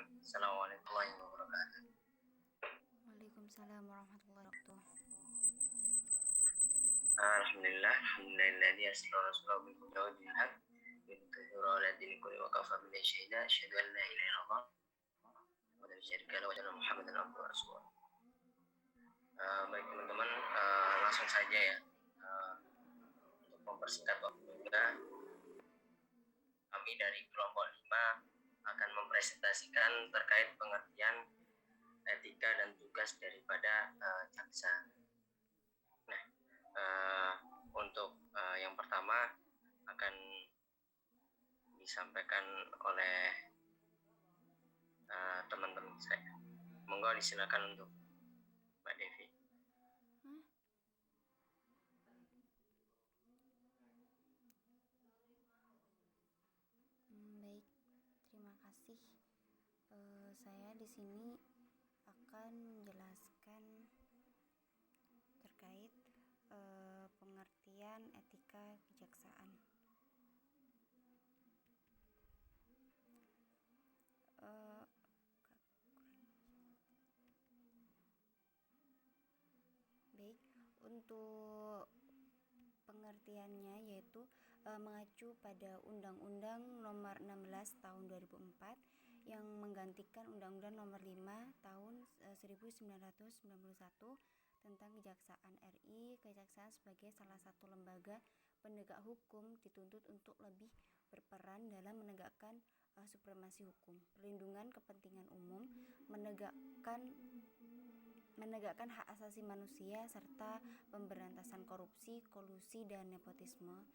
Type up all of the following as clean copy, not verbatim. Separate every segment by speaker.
Speaker 1: Assalamualaikum warahmatullahi wabarakatuh.
Speaker 2: Waalaikumsalam warahmatullahi wabarakatuh.
Speaker 1: Alhamdulillah, alhamdulillah asra rasulahu bil huda wa dinil haq yudhhiru ala dini kulli wa kafa billahi syahida asyhadu an la ilaha illallah wa la syarika lahu wa anna muhammadan abduhu wa rasuluh. Baik teman-teman, langsung saja ya. Untuk mempersingkat waktu juga, kami dari kelompok 5 akan mempresentasikan terkait pengertian etika dan tugas daripada jaksa. Nah, untuk yang pertama akan disampaikan oleh teman-teman saya. Monggo disilakan untuk Mbak Devi.
Speaker 2: Baik, terima kasih. Saya di sini akan menjelaskan terkait pengertian etika kejaksaan. Baik, untuk pengertiannya yaitu mengacu pada Undang-Undang Nomor 16 Tahun 2004 yang menggantikan Undang-Undang Nomor 5 Tahun 1991 tentang Kejaksaan RI. Kejaksaan sebagai salah satu lembaga penegak hukum dituntut untuk lebih berperan dalam menegakkan supremasi hukum, perlindungan kepentingan umum, menegakkan hak asasi manusia, serta pemberantasan korupsi, kolusi, dan nepotisme.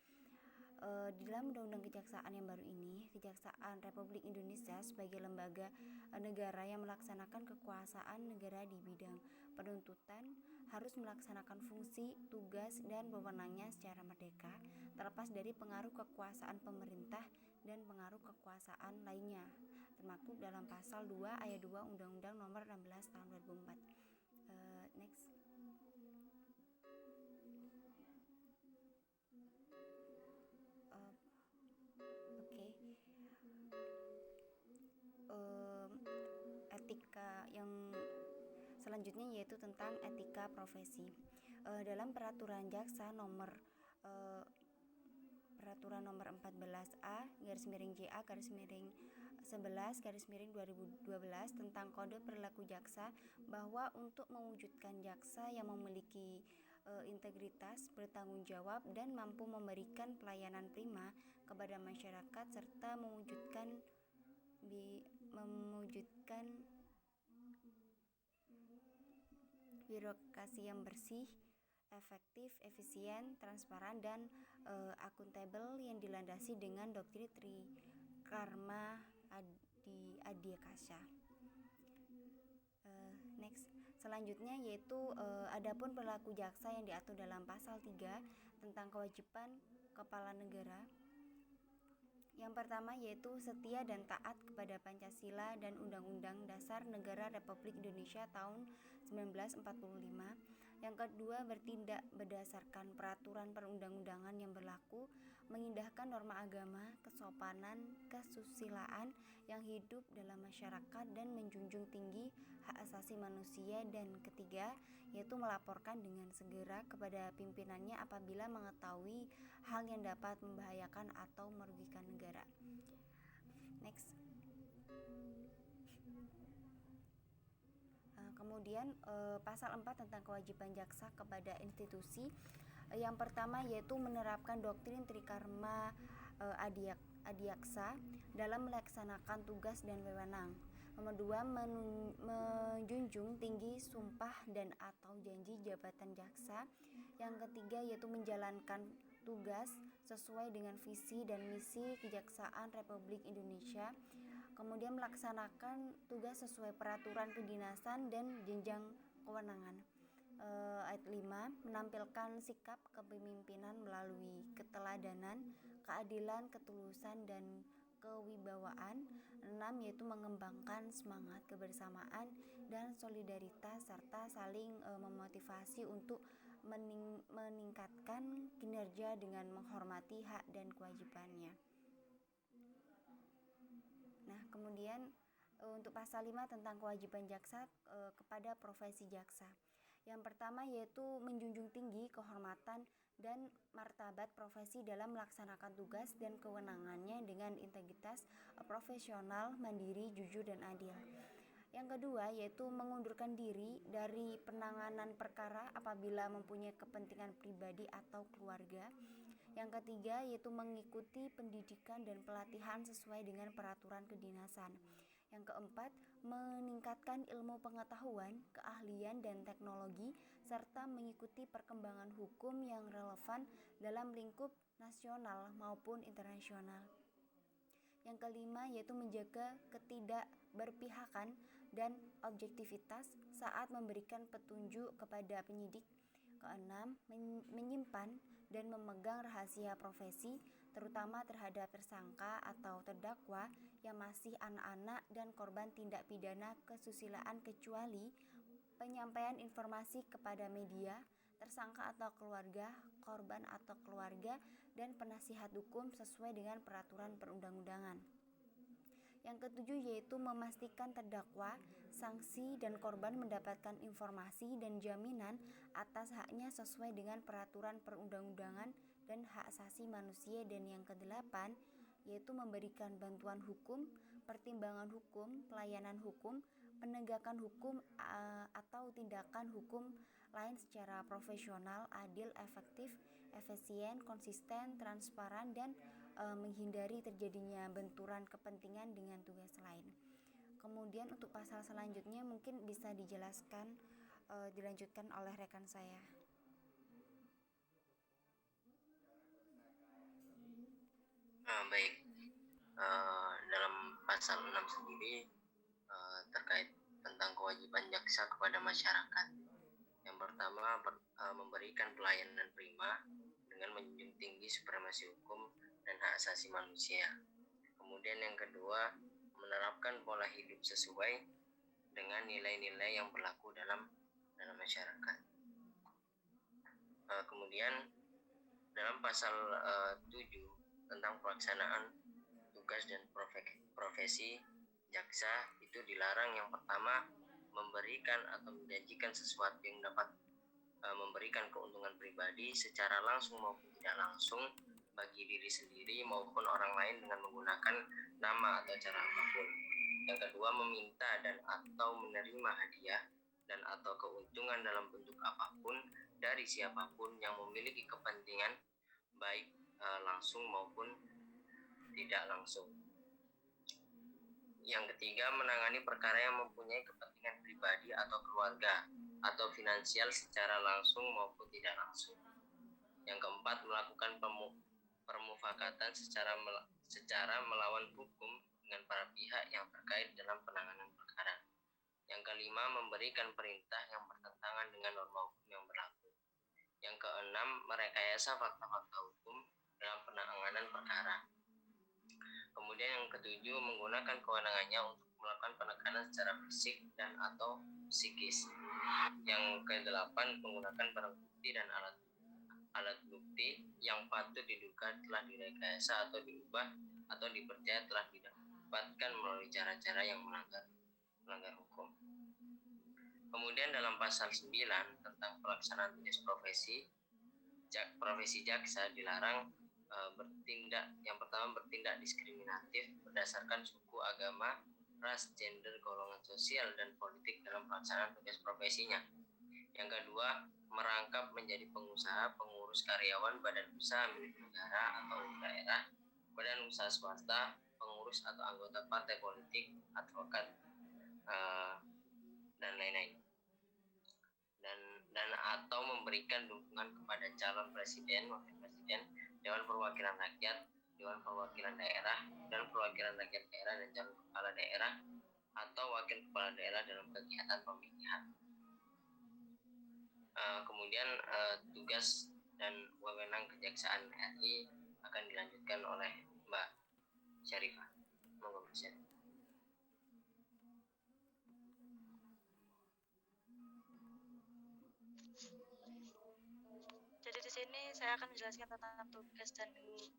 Speaker 2: Di dalam Undang-Undang Kejaksaan yang baru ini, Kejaksaan Republik Indonesia sebagai lembaga negara yang melaksanakan kekuasaan negara di bidang penuntutan harus melaksanakan fungsi, tugas, dan wewenangnya secara merdeka, terlepas dari pengaruh kekuasaan pemerintah dan pengaruh kekuasaan lainnya, termaktub dalam Pasal 2 Ayat 2 Undang-Undang Nomor 16 Tahun 2004. Next. Etika yang selanjutnya yaitu tentang etika profesi. Dalam peraturan jaksa nomor 14A /JA 11/2012 tentang kode perilaku jaksa, bahwa untuk mewujudkan jaksa yang memiliki integritas, bertanggung jawab, dan mampu memberikan pelayanan prima kepada masyarakat, serta mewujudkan birokrasi yang bersih, efektif, efisien, transparan, dan akuntabel yang dilandasi dengan doktrin Trikarma Adiakasa. Next. Selanjutnya yaitu adapun perilaku jaksa yang diatur dalam Pasal 3 tentang kewajiban kepala negara. Yang pertama yaitu setia dan taat kepada Pancasila dan Undang-Undang Dasar Negara Republik Indonesia tahun 1945. Yang kedua, bertindak berdasarkan peraturan perundang-undangan yang berlaku, mengindahkan norma agama, kesopanan, kesusilaan yang hidup dalam masyarakat, dan menjunjung tinggi hak asasi manusia. Dan ketiga, yaitu melaporkan dengan segera kepada pimpinannya apabila mengetahui hal yang dapat membahayakan atau merugikan negara. Next. Kemudian Pasal 4 tentang kewajiban jaksa kepada institusi. Yang pertama yaitu menerapkan doktrin Trikarma Adiaksa dalam melaksanakan tugas dan wewenang. Nomor 2, menjunjung tinggi sumpah dan atau janji jabatan jaksa. Yang ketiga yaitu menjalankan tugas sesuai dengan visi dan misi Kejaksaan Republik Indonesia. Kemudian melaksanakan tugas sesuai peraturan kedinasan dan jenjang kewenangan. Ayat 5, menampilkan sikap kepemimpinan melalui keteladanan, keadilan, ketulusan, dan kewibawaan. 6, yaitu mengembangkan semangat kebersamaan dan solidaritas, serta saling memotivasi untuk meningkatkan kinerja dengan menghormati hak dan kewajibannya. Nah, kemudian Untuk pasal 5 tentang kewajiban jaksa kepada profesi jaksa. Yang pertama yaitu menjunjung tinggi kehormatan dan martabat profesi dalam melaksanakan tugas dan kewenangannya dengan integritas, profesional, mandiri, jujur, dan adil. Yang kedua yaitu mengundurkan diri dari penanganan perkara apabila mempunyai kepentingan pribadi atau keluarga. Yang ketiga yaitu mengikuti pendidikan dan pelatihan sesuai dengan peraturan kedinasan. Yang keempat, meningkatkan ilmu pengetahuan, keahlian, dan teknologi, serta mengikuti perkembangan hukum yang relevan dalam lingkup nasional maupun internasional. Yang kelima yaitu menjaga ketidakberpihakan dan objektivitas saat memberikan petunjuk kepada penyidik. Keenam, menyimpan dan memegang rahasia profesi, terutama terhadap tersangka atau terdakwa yang masih anak-anak dan korban tindak pidana kesusilaan kecuali penyampaian informasi kepada media, tersangka atau keluarga, korban atau keluarga, dan penasihat hukum sesuai dengan peraturan perundang-undangan. Yang ketujuh yaitu memastikan terdakwa, saksi, dan korban mendapatkan informasi dan jaminan atas haknya sesuai dengan peraturan perundang-undangan dan hak asasi manusia. Dan yang kedelapan yaitu memberikan bantuan hukum, pertimbangan hukum, pelayanan hukum, penegakan hukum atau tindakan hukum lain secara profesional, adil, efektif, efisien, konsisten, transparan, dan menghindari terjadinya benturan kepentingan dengan tugas lain. Kemudian untuk pasal selanjutnya mungkin bisa dijelaskan dilanjutkan oleh rekan saya.
Speaker 1: Baik, dalam pasal 6 sendiri terkait tentang kewajiban jaksa kepada masyarakat. Yang pertama, memberikan pelayanan prima dengan menjunjung tinggi supremasi hukum dan hak asasi manusia. Kemudian yang kedua, menerapkan pola hidup sesuai dengan nilai-nilai yang berlaku dalam masyarakat. Kemudian dalam pasal 7 tentang pelaksanaan tugas dan profesi jaksa itu dilarang yang pertama memberikan atau menjanjikan sesuatu yang dapat memberikan keuntungan pribadi secara langsung maupun tidak langsung bagi diri sendiri maupun orang lain dengan menggunakan nama atau cara apapun. Yang kedua, meminta dan atau menerima hadiah dan atau keuntungan dalam bentuk apapun dari siapapun yang memiliki kepentingan baik langsung maupun tidak langsung. Yang ketiga, menangani perkara yang mempunyai kepentingan pribadi atau keluarga atau finansial secara langsung maupun tidak langsung. Yang keempat, melakukan permufakatan secara melawan hukum dengan para pihak yang terkait dalam penanganan perkara. Yang kelima, memberikan perintah yang bertentangan dengan norma hukum yang berlaku. Yang keenam, merekayasa fakta-fakta hukum dalam penanganan perkara. Kemudian yang ketujuh, menggunakan kewenangannya untuk melakukan penekanan secara fisik dan atau psikis. Yang kedelapan, menggunakan barang bukti dan alat bukti yang patut diduga telah direkayasa atau diubah atau dipercaya telah didapatkan melalui cara-cara yang melanggar hukum. Kemudian dalam pasal 9 tentang pelaksanaan tugas profesi jaksa dilarang yang pertama bertindak diskriminatif berdasarkan suku, agama, ras, gender, golongan sosial, dan politik dalam pelaksanaan tugas profesinya. Yang kedua, merangkap menjadi pengusaha, pengurus karyawan badan usaha milik negara atau daerah, badan usaha swasta, pengurus atau anggota partai politik, advokat, dan lain-lain. Dan atau memberikan dukungan kepada calon presiden, wakil presiden, Dewan Perwakilan Rakyat, Dewan Perwakilan Daerah, dan Perwakilan Rakyat Daerah dan calon kepala daerah atau wakil kepala daerah dalam kegiatan pemilihan. Kemudian tugas dan wewenang Kejaksaan RI akan dilanjutkan oleh Mbak Syarifah. Monggo Mbak Syarifah.
Speaker 3: Jadi di sini ini saya akan menjelaskan tentang tugas dan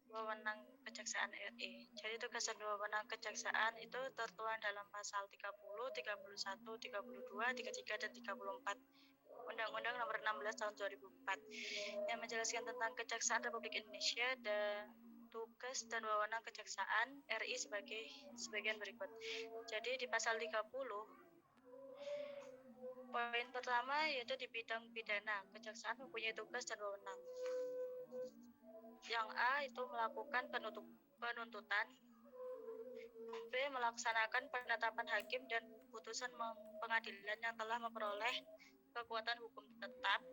Speaker 3: wewenang Kejaksaan RI. Jadi tugas dan wewenang Kejaksaan itu tertuang dalam pasal 30, 31, 32, 33, dan 34 Undang-Undang Nomor 16 Tahun 2004 yang menjelaskan tentang Kejaksaan Republik Indonesia dan tugas dan wewenang Kejaksaan RI sebagian berikut. Jadi di pasal 30 poin pertama yaitu di bidang pidana, Kejaksaan mempunyai tugas dan wewenang. Yang A itu melakukan penuntutan, B melaksanakan penetapan hakim dan putusan pengadilan yang telah memperoleh kekuatan hukum tetap.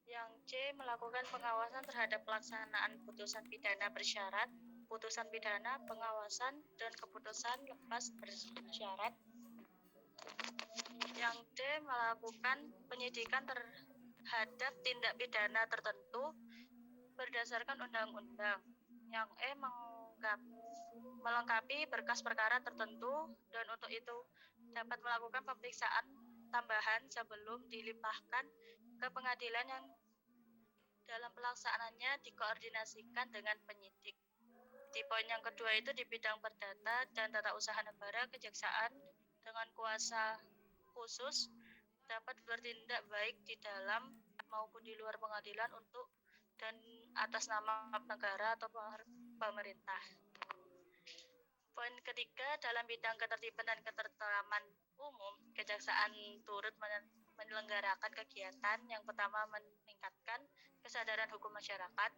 Speaker 3: Yang C melakukan pengawasan terhadap pelaksanaan putusan pidana bersyarat, putusan pidana, pengawasan, dan keputusan lepas bersyarat. Yang D melakukan penyidikan terhadap tindak pidana tertentu berdasarkan undang-undang. Yang E melengkapi berkas perkara tertentu dan untuk itu dapat melakukan pemeriksaan tambahan sebelum dilimpahkan ke pengadilan yang dalam pelaksanaannya dikoordinasikan dengan penyidik. Di poin yang kedua itu di bidang perdata dan tata usaha negara, Kejaksaan dengan kuasa khusus dapat bertindak baik di dalam maupun di luar pengadilan untuk dan atas nama negara atau pemerintah. Poin ketiga, dalam bidang ketertiban dan ketentraman umum, Kejaksaan turut menyelenggarakan kegiatan yang pertama meningkatkan kesadaran hukum masyarakat,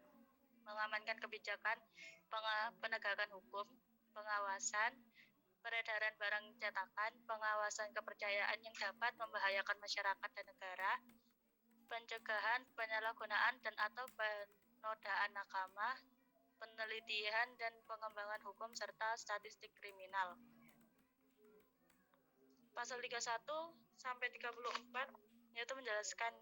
Speaker 3: mengamankan kebijakan penegakan hukum, pengawasan, peredaran barang cetakan, pengawasan kepercayaan yang dapat membahayakan masyarakat dan negara, pencegahan penyalahgunaan dan atau penodaan agama, penelitian dan pengembangan hukum serta statistik kriminal. Pasal 31 sampai 34 yaitu menjelaskan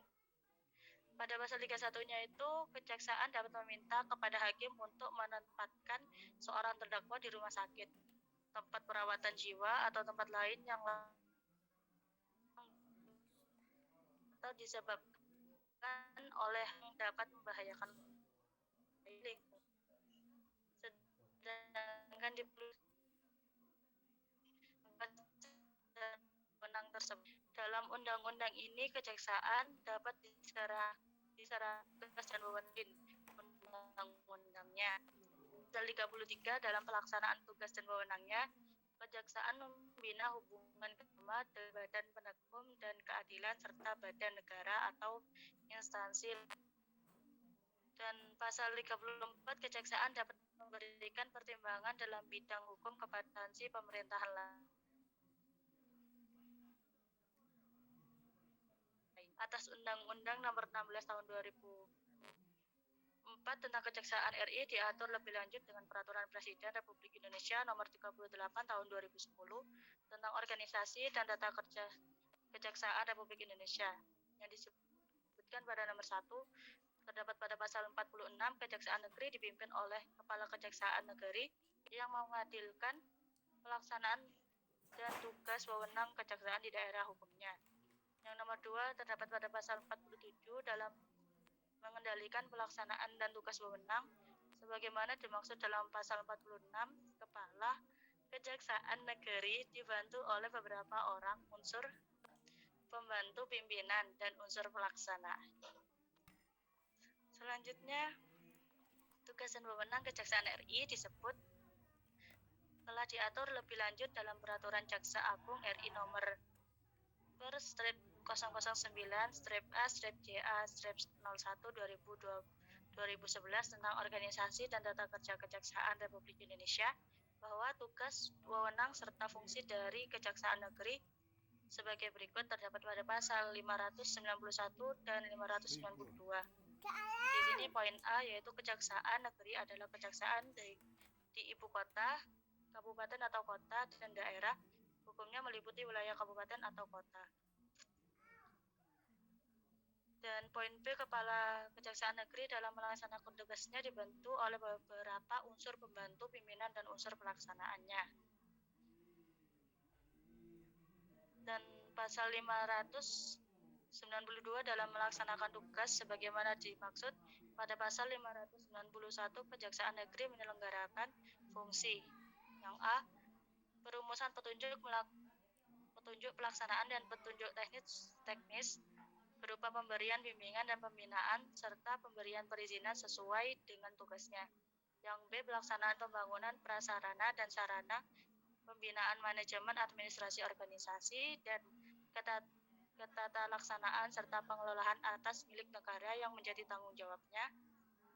Speaker 3: pada pasal 31-nya itu kejaksaan dapat meminta kepada hakim untuk menempatkan seorang terdakwa di rumah sakit, tempat perawatan jiwa atau tempat lain yang atau disebabkan oleh yang dapat membahayakan lingkungan. Sedangkan di wewenang tersebut dalam undang-undang ini kejaksaan dapat diserah tugas dan wewenang undang-undangnya. Pasal 33 dalam pelaksanaan tugas dan wewenangnya, kejaksaan membina hubungan kerjasama dengan badan penegak hukum dan keadilan serta badan negara atau instansi. Dan pasal 34 kejaksaan dapat memberikan pertimbangan dalam bidang hukum kepada instansi pemerintahan lain atas Undang-Undang Nomor 16 Tahun 2004 tentang Kejaksaan RI diatur lebih lanjut dengan Peraturan Presiden Republik Indonesia Nomor 38 Tahun 2010 tentang organisasi dan tata kerja Kejaksaan Republik Indonesia yang disebutkan pada nomor 1 terdapat pada pasal 46 Kejaksaan Negeri dipimpin oleh Kepala Kejaksaan Negeri yang mengadilkan pelaksanaan dan tugas wewenang kejaksaan di daerah hukumnya. Yang nomor 2 terdapat pada pasal 47 dalam mengendalikan pelaksanaan dan tugas wewenang sebagaimana dimaksud dalam pasal 46. Kepala Kejaksaan Negeri dibantu oleh beberapa orang unsur pembantu pimpinan dan unsur pelaksana. Selanjutnya, tugas dan wewenang Kejaksaan RI disebut telah diatur lebih lanjut dalam Peraturan Jaksa Agung RI nomor per strip 009 strip A strip JA strip 01 2011 tentang organisasi dan tata kerja Kejaksaan Republik Indonesia bahwa tugas, wewenang serta fungsi dari Kejaksaan Negeri sebagai berikut terdapat pada pasal 591 dan 592. Di sini poin A yaitu Kejaksaan Negeri adalah kejaksaan di ibu kota, kabupaten atau kota dan daerah. Hukumnya meliputi wilayah kabupaten atau kota. Dan poin B, Kepala Kejaksaan Negeri dalam melaksanakan tugasnya dibantu oleh beberapa unsur pembantu pimpinan dan unsur pelaksanaannya. Dan pasal 592 dalam melaksanakan tugas sebagaimana dimaksud Pada pasal 591 Kejaksaan Negeri menyelenggarakan fungsi. Yang A. Perumusan petunjuk pelaksanaan dan petunjuk teknis berupa pemberian bimbingan dan pembinaan serta pemberian perizinan sesuai dengan tugasnya. Yang B. Pelaksanaan pembangunan prasarana dan sarana, pembinaan manajemen administrasi organisasi, dan ketatalaksanaan serta pengelolaan atas milik negara yang menjadi tanggung jawabnya.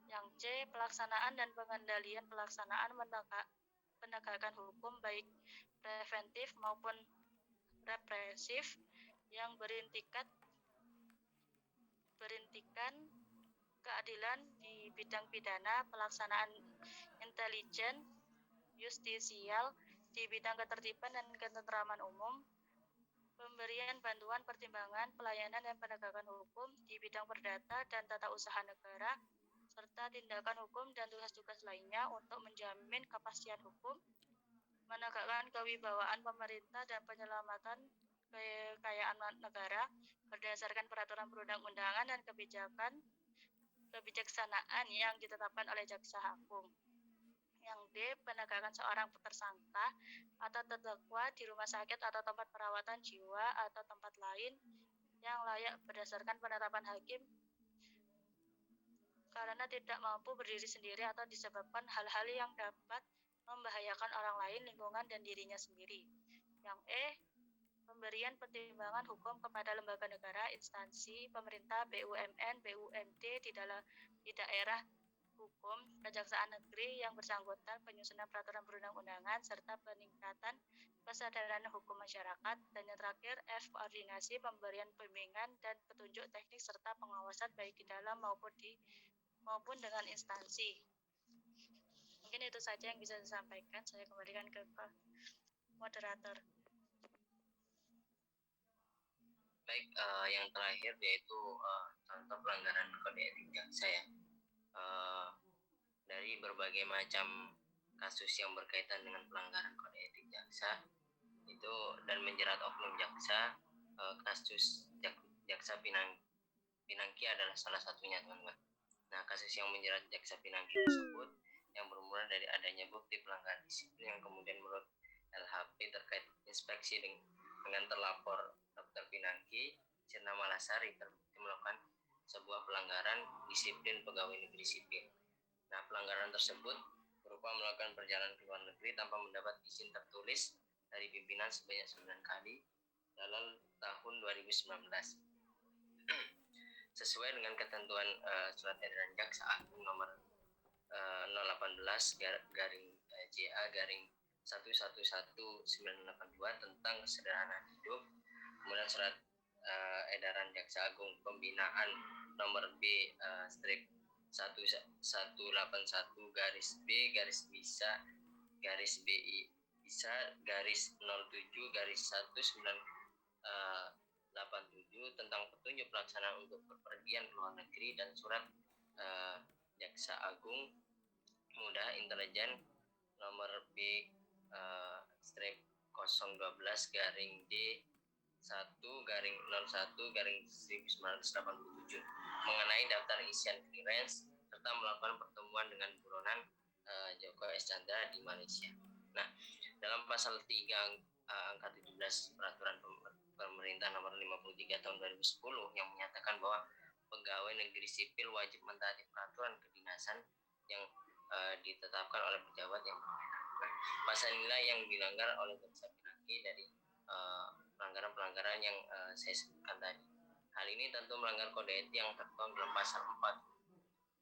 Speaker 3: Yang C. Pelaksanaan dan pengendalian pelaksanaan penegakan hukum baik preventif maupun represif yang berintikan keadilan di bidang pidana, pelaksanaan intelijen justisial di bidang ketertiban dan ketentraman umum, pemberian bantuan pertimbangan, pelayanan dan penegakan hukum di bidang perdata dan tata usaha negara, serta tindakan hukum dan tugas-tugas lainnya untuk menjamin kepastian hukum, menegakkan kewibawaan pemerintah dan penyelamatan kekayaan negara berdasarkan peraturan perundang-undangan dan kebijaksanaan yang ditetapkan oleh Jaksa Agung. Yang D. Penegakan seorang tersangka atau terdakwa di rumah sakit atau tempat perawatan jiwa atau tempat lain yang layak berdasarkan penetapan hakim karena tidak mampu berdiri sendiri atau disebabkan hal-hal yang dapat membahayakan orang lain, lingkungan, dan dirinya sendiri. Yang E. Pemberian pertimbangan hukum kepada lembaga negara, instansi, pemerintah, BUMN, BUMD di daerah hukum, Kejaksaan Negeri yang bersangkutan, penyusunan peraturan perundang-undangan, serta peningkatan kesadaran hukum masyarakat. Dan yang terakhir, F. Koordinasi, pemberian bimbingan dan petunjuk teknik serta pengawasan baik di dalam maupun dengan instansi. Mungkin itu saja yang bisa saya sampaikan. Saya kembalikan ke moderator.
Speaker 1: Baik, yang terakhir yaitu contoh pelanggaran kode etik jaksa ya. Dari berbagai macam kasus yang berkaitan dengan pelanggaran kode etik jaksa itu dan menjerat oknum jaksa, kasus jaksa Pinangki adalah salah satunya, teman-teman. Nah, kasus yang menjerat jaksa Pinangki tersebut yang bermula dari adanya bukti pelanggaran disiplin yang kemudian menurut LHP terkait inspeksi dengan terlapor Dr. Pinangki Sirna Malasari terbukti melakukan sebuah pelanggaran disiplin pegawai negeri sipil. Nah, pelanggaran tersebut berupa melakukan perjalanan ke luar negeri tanpa mendapat izin tertulis dari pimpinan sebanyak 9 kali dalam tahun 2019. Sesuai dengan ketentuan surat edaran Jaksa Agung nomor 018 garing JA garing 111982 tentang kesederhanaan hidup, kemudian surat edaran Jaksa Agung pembinaan nomor B strip 1181 garis B garis bisa garis BI bisa garis 07 garis 1987 tentang petunjuk pelaksanaan untuk bepergian ke luar negeri dan surat Jaksa Agung Muda Intelijen nomor B strip 012 garing D 1 garing 01 garing 1987 mengenai daftar isian clearance serta melakukan pertemuan dengan buronan Joko Chandra di Malaysia. Nah, dalam pasal 3 angka 17 peraturan pemerintah nomor 53 tahun 2010 yang menyatakan bahwa pegawai negeri sipil wajib mentaati peraturan kedinasan yang ditetapkan oleh pejabat yang berwenang. Nah, pasal inilah yang dilanggar oleh Jaksa Pinangki dari pelanggaran-pelanggaran yang saya sebutkan tadi. Hal ini tentu melanggar kode etik yang tertuang dalam pasal 4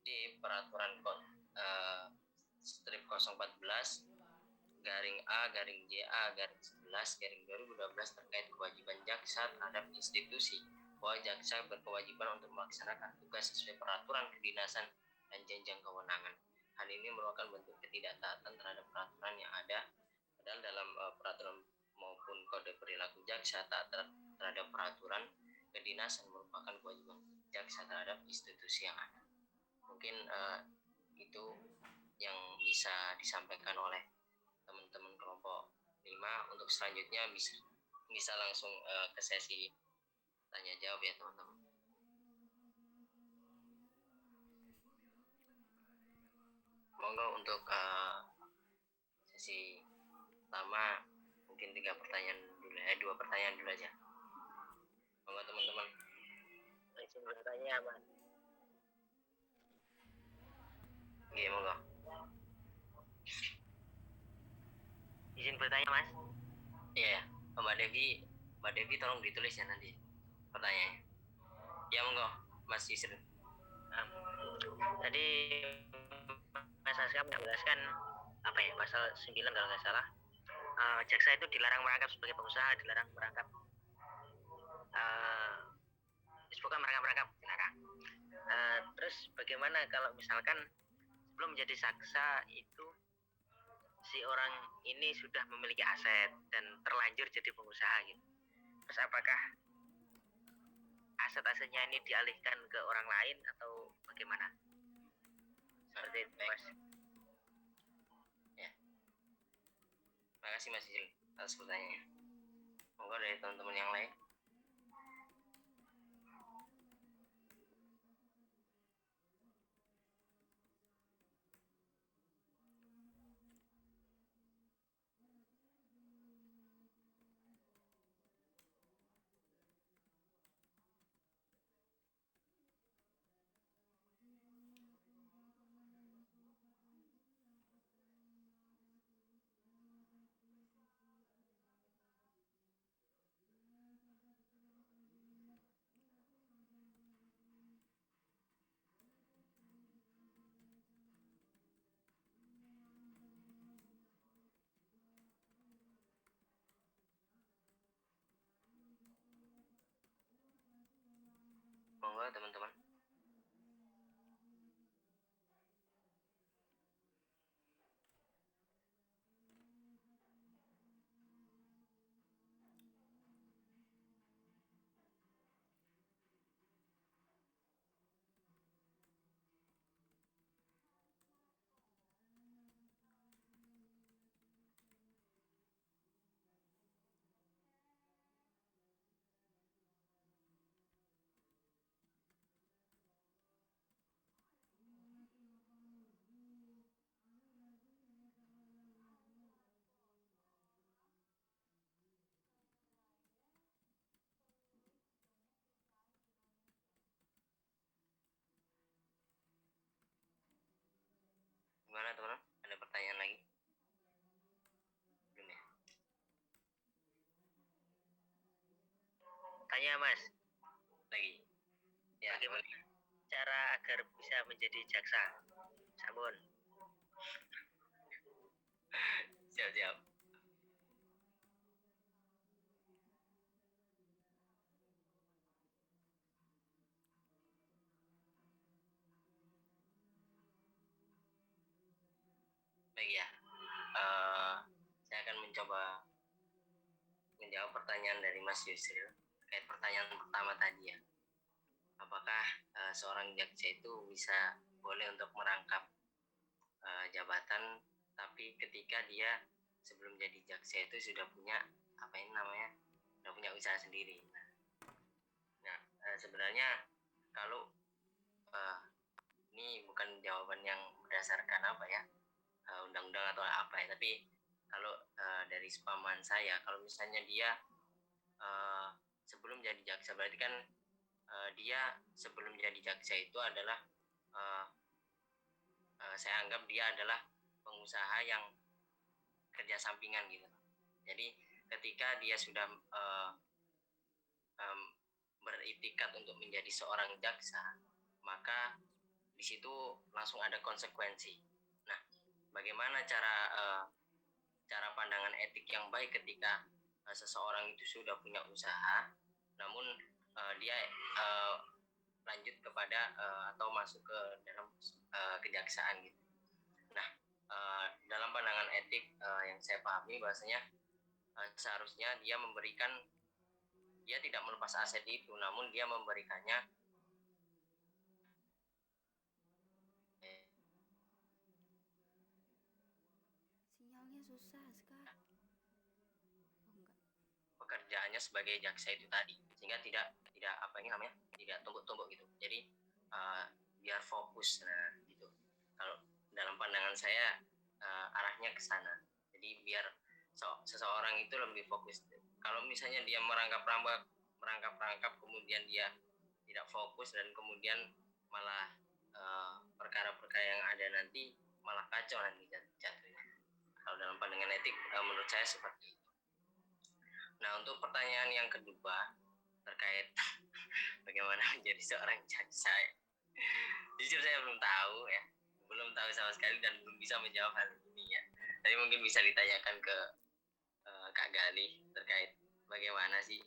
Speaker 1: di peraturan strip 014 garing A garing JA garing 11 garing 2012 terkait kewajiban jaksa terhadap institusi, bahwa jaksa berkewajiban untuk melaksanakan tugas sesuai peraturan kedinasan dan jenjang kewenangan. Hal ini merupakan bentuk ketidaktaatan terhadap peraturan yang ada, padahal dalam peraturan maupun kode perilaku jaksa taat terhadap peraturan kedinasan merupakan kewajiban jaksa terhadap institusi yang ada. Mungkin itu yang bisa disampaikan oleh teman-teman kelompok 5. Untuk selanjutnya bisa langsung ke sesi tanya jawab ya, teman-teman. monggo untuk sesi pertama mungkin 2 pertanyaan dulu aja. Monggo teman-teman.
Speaker 4: Izin bertanya, Mas.
Speaker 1: Oke, monggo.
Speaker 4: Izin bertanya, Mas.
Speaker 1: Iya, Mbak Devi tolong ditulis ya nanti pertanyaannya. Ya monggo, Mas Yusril.
Speaker 4: Tadi Mas Aska menjelaskan pasal 9 kalau nggak salah. Jaksa itu dilarang merangkap sebagai pengusaha, dilarang merangkap bukan merangkap dilarang. Terus bagaimana kalau misalkan sebelum menjadi jaksa itu si orang ini sudah memiliki aset dan terlanjur jadi pengusaha gitu. Terus apakah aset-asetnya ini dialihkan ke orang lain atau bagaimana? Seperti itu, Mas.
Speaker 1: Ya. Terima kasih Mas Yusril atas pertanyaannya. Monggo dari teman-teman yang lain. Monggo teman-teman. Gimana teman-teman? Ada pertanyaan lagi? Belum ya?
Speaker 4: Tanya, Mas.
Speaker 1: Lagi. Ya,
Speaker 4: bagaimana cara agar bisa menjadi jaksa? Sampun.
Speaker 1: Siap-siap. Baik ya. Saya akan mencoba menjawab pertanyaan dari Mas Yusril terkait pertanyaan pertama tadi ya. Apakah seorang jaksa itu bisa boleh untuk merangkap jabatan, tapi ketika dia sebelum jadi jaksa itu sudah punya sudah punya usaha sendiri. Nah, sebenarnya kalau ini bukan jawaban yang berdasarkan undang-undang atau apa ya, tapi kalau dari sepaman saya, kalau misalnya dia sebelum jadi jaksa, berarti kan dia sebelum jadi jaksa itu adalah saya anggap dia adalah pengusaha yang kerja sampingan gitu. Jadi ketika dia sudah beritikat untuk menjadi seorang jaksa, maka di situ langsung ada konsekuensi. Nah, bagaimana cara pandangan etik yang baik ketika seseorang itu sudah punya usaha, namun dia lanjut kepada atau masuk ke dalam kejaksaan gitu. Nah, dalam pandangan etik yang saya pahami bahwasanya seharusnya dia tidak melepas aset itu, namun dia memberikannya
Speaker 2: Sinyalnya susah sekali.
Speaker 1: pekerjaannya sebagai jaksa itu tadi, sehingga tidak tidak tumpuk-tumpuk gitu. Jadi biar fokus, nah gitu. Kalau dalam pandangan saya arahnya ke sana. Jadi biar seseorang itu lebih fokus. Kalau misalnya dia merangkap kemudian dia tidak fokus dan kemudian malah perkara-perkara yang ada nanti malah kacau nanti jatuhnya. Kalau dalam pandangan etik menurut saya seperti itu. Nah, untuk pertanyaan yang kedua terkait bagaimana menjadi seorang jaksa, jujur saya belum tahu sama sekali dan belum bisa menjawab hal ini ya. Tapi mungkin bisa ditanyakan ke Kak Galih terkait bagaimana sih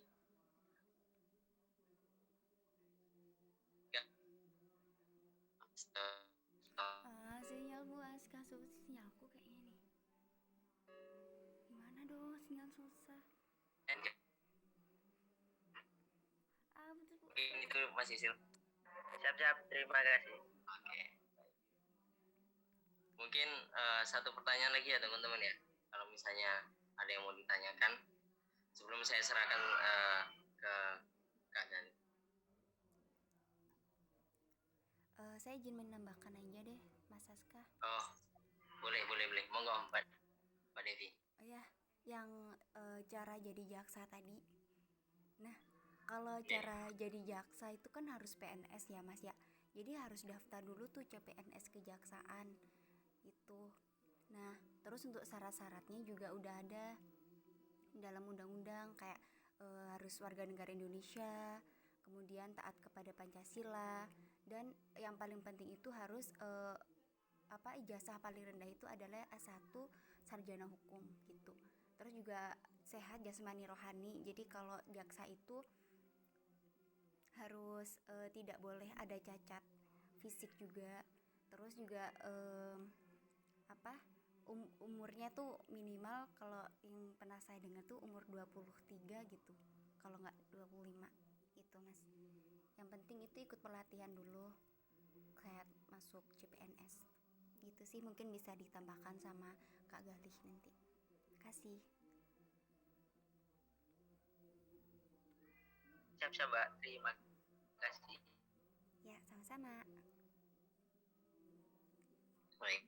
Speaker 2: Sinyalmu Aska, sinyalku kayaknya nih. Gimana dong, sinyal susah. Betul.
Speaker 1: itu masih
Speaker 4: Siap-siap, terima kasih.
Speaker 1: Oke. Mungkin satu pertanyaan lagi ya teman-teman ya. Kalau misalnya ada yang mau ditanyakan sebelum saya serahkan ke Kak Galih.
Speaker 2: Saya izin menambahkan aja deh, Mas Aska.
Speaker 1: Oh, boleh. Monggo Mbak Devi.
Speaker 2: Oh ya, yang cara jadi jaksa tadi. Nah, kalau cara jadi jaksa itu kan harus PNS ya Mas ya. Jadi harus daftar dulu tuh CPNS kejaksaan itu. Nah, terus untuk syarat-syaratnya juga udah ada dalam undang-undang, kayak harus warga negara Indonesia, kemudian taat kepada Pancasila, dan yang paling penting itu harus ijazah paling rendah itu adalah S1 sarjana hukum gitu. Terus juga sehat jasmani rohani. Jadi kalau jaksa itu harus tidak boleh ada cacat fisik juga. Terus juga umurnya tuh minimal, kalau yang pernah saya dengar tuh umur 23 gitu, kalau nggak 25 itu Mas. Yang penting itu ikut pelatihan dulu kayak masuk CPNS gitu sih. Mungkin bisa ditambahkan sama Kak Galih nanti. Kasih.
Speaker 4: Siap-siap Mbak, terima kasih.
Speaker 2: Ya, sama-sama.
Speaker 1: Baik.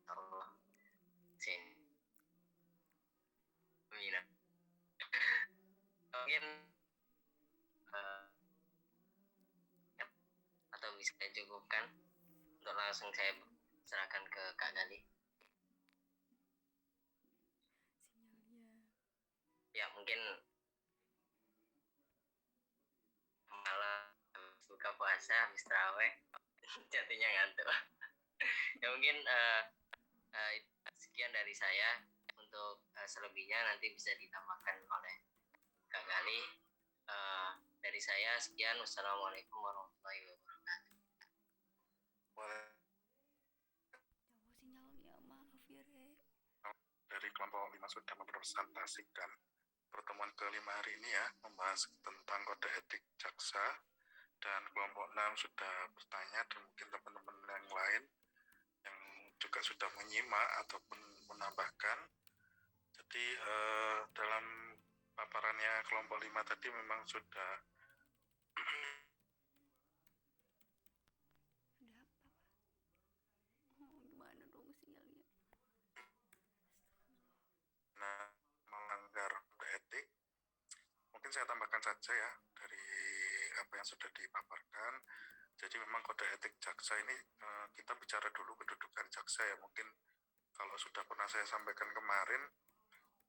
Speaker 1: Allah. Mungkin atau bisa cukupkan untuk langsung saya serahkan ke Kak Galih.
Speaker 2: Sinyalnya.
Speaker 1: Ya mungkin malam buka puasa habis terawih jatuhnya ngantuk. Ya mungkin sekian dari saya. Untuk selebihnya nanti bisa ditambahkan oleh Kak Galih. Dari saya sekian. Wassalamualaikum warahmatullahi wabarakatuh.
Speaker 2: Jauh sinyalnya, maaf ya Re.
Speaker 5: Dari kelompok 5 sudah mempresentasikan pertemuan kelima hari ini ya, membahas tentang kode etik jaksa, dan kelompok 6 sudah bertanya, dan mungkin teman-teman yang lain yang juga sudah menyimak ataupun menambahkan. Jadi dalam paparannya kelompok 5 tadi memang sudah
Speaker 2: Ada apa? Gimana dong sinyalnya?
Speaker 5: melanggar kode etik. Mungkin saya tambahkan saja ya dari apa yang sudah dipaparkan. Jadi memang kode etik jaksa ini kita bicara dulu kedudukan jaksa ya. Mungkin kalau sudah pernah saya sampaikan kemarin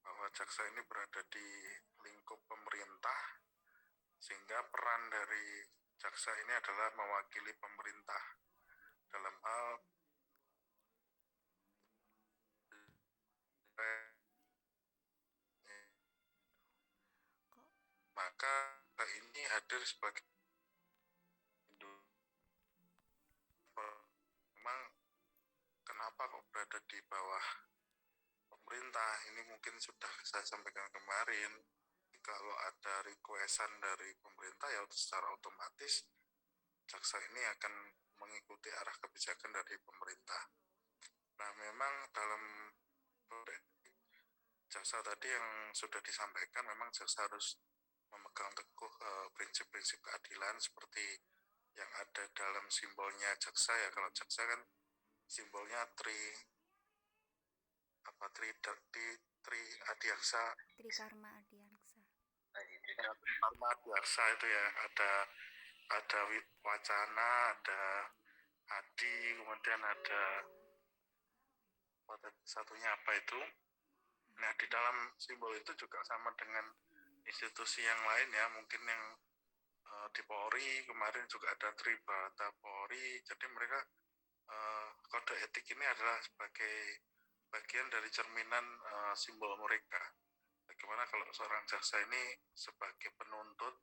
Speaker 5: bahwa jaksa ini berada di lingkup pemerintah, sehingga peran dari jaksa ini adalah mewakili pemerintah dalam hal maka ini hadir sebagai memang kenapa kok berada di bawah pemerintah. Ini mungkin sudah saya sampaikan kemarin, kalau ada requestan dari pemerintah ya secara otomatis jaksa ini akan mengikuti arah kebijakan dari pemerintah. Nah memang dalam jaksa tadi yang sudah disampaikan, memang jaksa harus memegang teguh prinsip-prinsip keadilan seperti yang ada dalam simbolnya jaksa ya. Kalau jaksa kan simbolnya tri adiaksa,
Speaker 2: Trikarma Adiaksa.
Speaker 5: Karma adiaksa itu ya, ada wacana, ada adi, kemudian ada satunya apa itu. Nah, di dalam simbol itu juga sama dengan institusi yang lain ya, mungkin yang di Polri kemarin juga ada Tribata Polri. Jadi mereka kode etik ini adalah sebagai bagian dari cerminan simbol mereka. Bagaimana kalau seorang jaksa ini sebagai penuntut,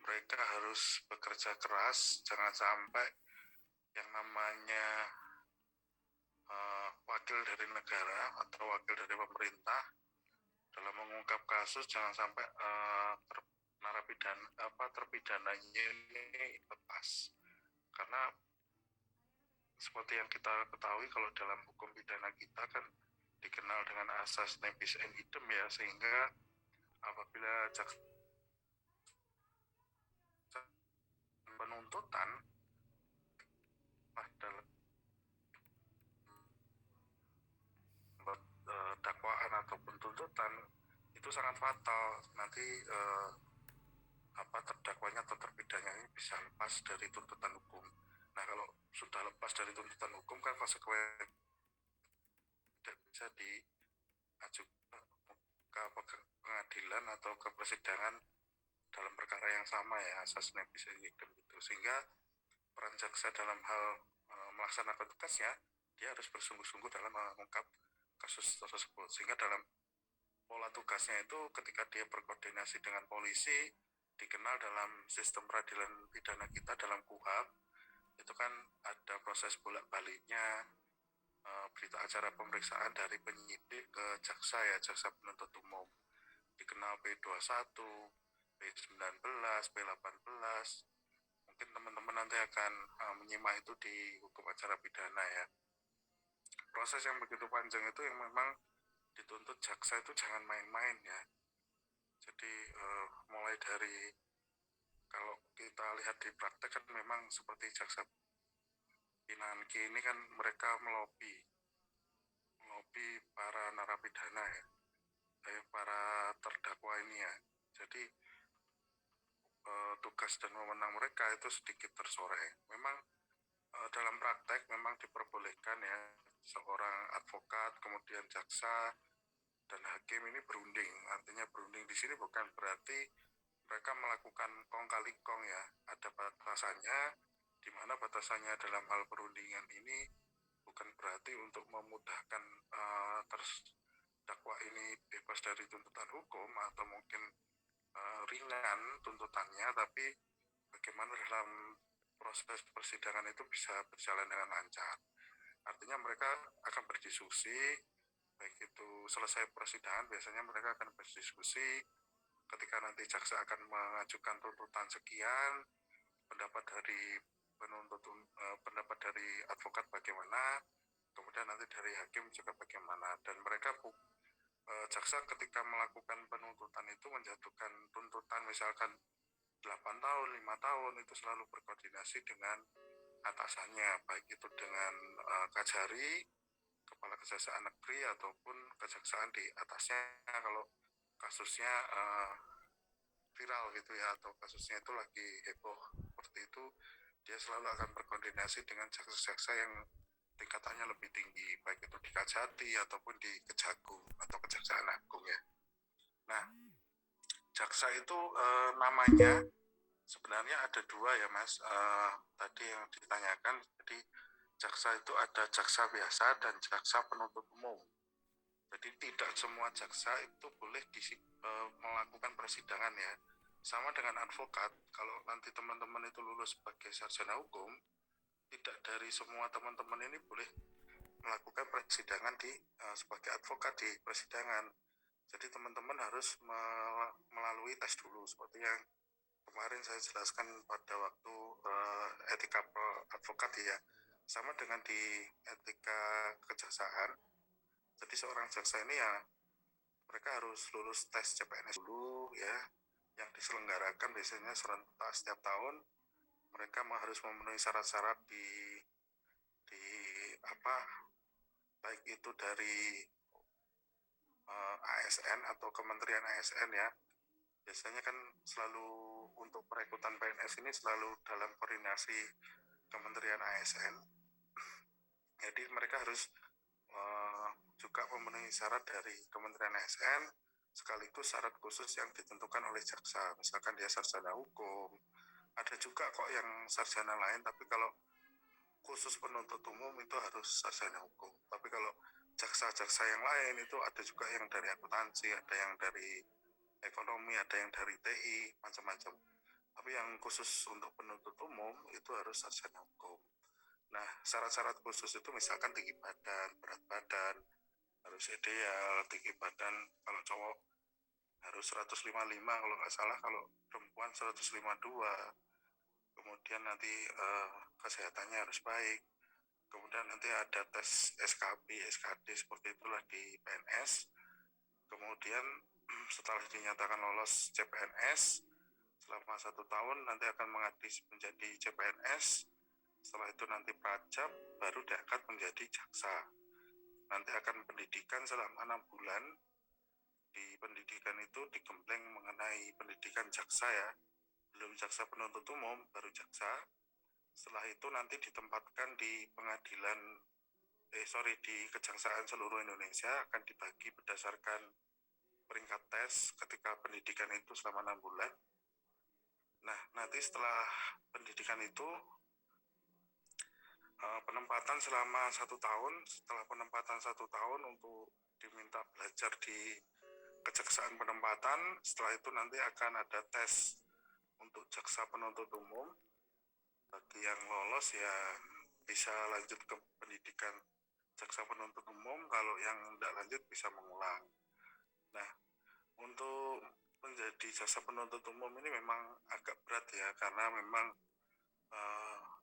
Speaker 5: mereka harus bekerja keras, jangan sampai yang namanya wakil dari negara atau wakil dari pemerintah dalam mengungkap kasus, jangan sampai terpidananya ini lepas. Karena seperti yang kita ketahui, kalau dalam hukum pidana kita kan dikenal dengan asas nebis in idem ya, sehingga apabila jaksa penuntutan dalam dakwaan ataupun tuntutan itu sangat fatal. Nanti terdakwanya atau terpidananya ini bisa lepas dari tuntutan hukum. Nah, kalau sudah lepas dari tuntutan hukum kan konsekuensi tidak bisa diajukan ke pengadilan atau ke persidangan dalam perkara yang sama ya, asas nebis in idem itu. Sehingga peran jaksa dalam hal melaksanakan tugasnya, dia harus bersungguh-sungguh dalam mengungkap kasus tersebut. Sehingga dalam pola tugasnya itu ketika dia berkoordinasi dengan polisi, dikenal dalam sistem peradilan pidana kita dalam KUHP, itu kan ada proses bolak-baliknya berita acara pemeriksaan dari penyidik ke jaksa ya, jaksa penuntut umum. Dikenal P21, P19, P18. Mungkin teman-teman nanti akan menyimak itu di hukum acara pidana ya. Proses yang begitu panjang itu yang memang dituntut jaksa itu jangan main-main ya. Jadi mulai dari, kalau kita lihat di praktek kan memang seperti jaksa Pinangki ini kan mereka melobi para narapidana ya, para terdakwa ini ya. Jadi tugas dan wewenang mereka itu sedikit tersoreng. Memang dalam praktek memang diperbolehkan ya seorang advokat, kemudian jaksa dan hakim ini berunding. Artinya berunding di sini bukan berarti mereka melakukan kong kali kong ya. Ada batasannya, di mana batasannya dalam hal perundingan ini bukan berarti untuk memudahkan terdakwa ini bebas dari tuntutan hukum atau mungkin ringan tuntutannya, tapi bagaimana dalam proses persidangan itu bisa berjalan dengan lancar. Artinya mereka akan berdiskusi, baik itu selesai persidangan biasanya mereka akan berdiskusi ketika nanti jaksa akan mengajukan tuntutan sekian, pendapat dari pendapat dari advokat bagaimana, kemudian nanti dari hakim juga bagaimana. Dan mereka jaksa ketika melakukan penuntutan itu menjatuhkan tuntutan misalkan 8 tahun, 5 tahun, itu selalu berkoordinasi dengan atasannya, baik itu dengan Kajari, Kepala Kejaksaan Negeri, ataupun kejaksaan di atasnya kalau kasusnya viral gitu ya, atau kasusnya itu lagi heboh seperti itu, dia selalu akan berkoordinasi dengan jaksa-jaksa yang tingkatannya lebih tinggi, baik itu di Kajati ataupun di Kejagung atau Kejaksaan Agung ya. Nah, jaksa itu namanya sebenarnya ada dua ya Mas, tadi yang ditanyakan. Jadi jaksa itu ada jaksa biasa dan jaksa penuntut umum. Jadi tidak semua jaksa itu boleh melakukan persidangan ya. Sama dengan advokat, kalau nanti teman-teman itu lulus sebagai sarjana hukum, tidak dari semua teman-teman ini boleh melakukan persidangan sebagai advokat di persidangan. Jadi teman-teman harus melalui tes dulu, seperti yang kemarin saya jelaskan pada waktu etika advokat ya. Sama dengan di etika kejaksaan. Jadi seorang jaksa ini ya mereka harus lulus tes CPNS dulu ya, yang diselenggarakan biasanya serentak setiap tahun mereka harus memenuhi syarat-syarat di apa, baik itu dari ASN atau Kementerian ASN ya. Biasanya kan selalu untuk perekrutan PNS ini selalu dalam koordinasi Kementerian ASN. Jadi mereka harus juga memenuhi syarat dari Kementerian ASN, sekaligus syarat khusus yang ditentukan oleh jaksa. Misalkan dia sarjana hukum, ada juga kok yang sarjana lain, tapi kalau khusus penuntut umum itu harus sarjana hukum. Tapi kalau jaksa-jaksa yang lain itu ada juga yang dari akuntansi, ada yang dari ekonomi, ada yang dari TI, macam-macam. Tapi yang khusus untuk penuntut umum itu harus sarjana hukum. Nah, syarat-syarat khusus itu misalkan tinggi badan, berat badan, harus ideal, tinggi badan kalau cowok harus 155 kalau nggak salah, kalau perempuan 152. Kemudian nanti kesehatannya harus baik. Kemudian nanti ada tes SKB, SKD seperti itulah di PNS. Kemudian setelah dinyatakan lolos CPNS, selama 1 tahun nanti akan mengabdi menjadi CPNS. Setelah itu nanti prajab, baru diangkat menjadi jaksa. Nanti akan pendidikan selama 6 bulan. Di pendidikan itu digembleng mengenai pendidikan jaksa ya. Belum jaksa penuntut umum, baru jaksa. Setelah itu nanti ditempatkan di di Kejaksaan seluruh Indonesia, akan dibagi berdasarkan peringkat tes ketika pendidikan itu selama 6 bulan. Nah, nanti setelah pendidikan itu penempatan selama 1 tahun. Setelah penempatan 1 tahun untuk diminta belajar di Kejaksaan penempatan. Setelah itu nanti akan ada tes untuk jaksa penuntut umum. Bagi yang lolos ya bisa lanjut ke pendidikan jaksa penuntut umum, kalau yang tidak lanjut bisa mengulang. Nah, untuk menjadi jaksa penuntut umum ini memang agak berat ya, karena memang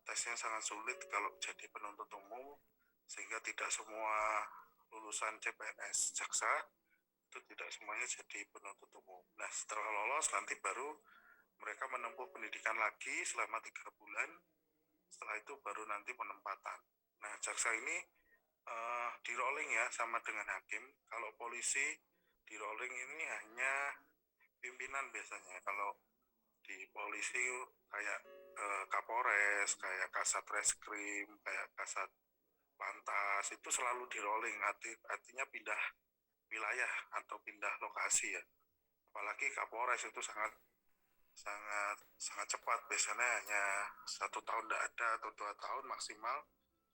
Speaker 5: tesnya sangat sulit kalau jadi penuntut umum, sehingga tidak semua lulusan CPNS jaksa itu tidak semuanya jadi penuntut umum. Nah, setelah lolos nanti baru mereka menempuh pendidikan lagi selama 3 bulan. Setelah itu baru nanti penempatan. Nah, jaksa ini di rolling ya, sama dengan hakim. Kalau polisi di rolling ini hanya pimpinan biasanya. Kalau di polisi kayak Kapolres, kayak Kasat Reskrim, kayak Kasat Lantas, itu selalu di rolling, artinya pindah wilayah atau pindah lokasi ya. Apalagi Kapolres itu sangat cepat, biasanya hanya 1 tahun tidak ada atau 2 tahun maksimal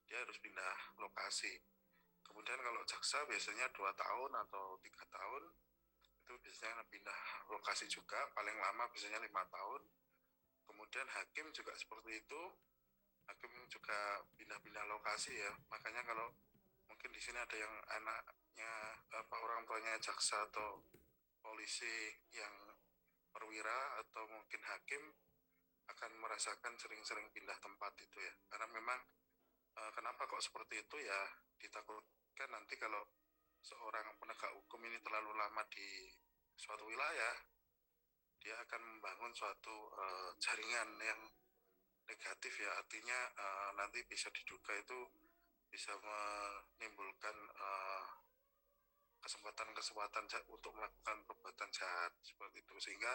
Speaker 5: dia harus pindah lokasi. Kemudian kalau jaksa biasanya 2 tahun atau 3 tahun itu biasanya pindah lokasi juga, paling lama biasanya 5 tahun. Kemudian hakim juga seperti itu, hakim juga pindah-pindah lokasi ya. Makanya kalau mungkin di sini ada yang anaknya orang tuanya jaksa atau polisi yang perwira atau mungkin hakim, akan merasakan sering-sering pindah tempat itu ya. Karena memang kenapa kok seperti itu ya, ditakutkan nanti kalau seorang penegak hukum ini terlalu lama di suatu wilayah, dia akan membangun suatu jaringan yang negatif ya. Artinya nanti bisa diduga itu bisa menimbulkan kesempatan untuk melakukan perbuatan jahat seperti itu, sehingga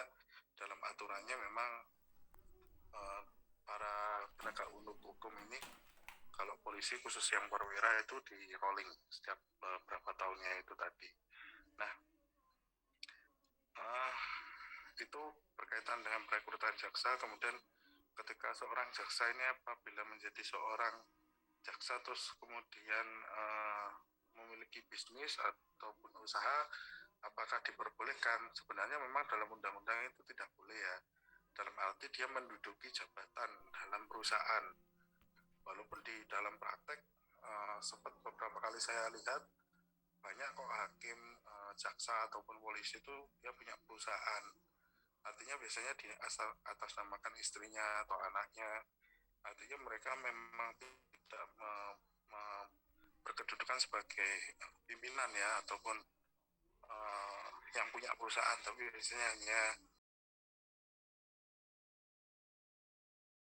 Speaker 5: dalam aturannya memang para penegak hukum ini, kalau polisi khusus yang perwira itu di rolling setiap berapa tahunnya itu tadi. Nah, itu berkaitan dengan perekrutan jaksa. Kemudian ketika seorang jaksa ini apabila menjadi seorang jaksa terus kemudian memiliki bisnis ataupun usaha, apakah diperbolehkan? Sebenarnya memang dalam undang-undang itu tidak boleh ya, dalam arti dia menduduki jabatan dalam perusahaan. Walaupun di dalam praktek sempat beberapa kali saya lihat banyak kok hakim, jaksa ataupun polisi itu dia punya perusahaan. Artinya biasanya di atas namakan istrinya atau anaknya. Artinya mereka memang tidak berkedudukan sebagai pimpinan ya, ataupun yang punya perusahaan, tapi biasanya hanya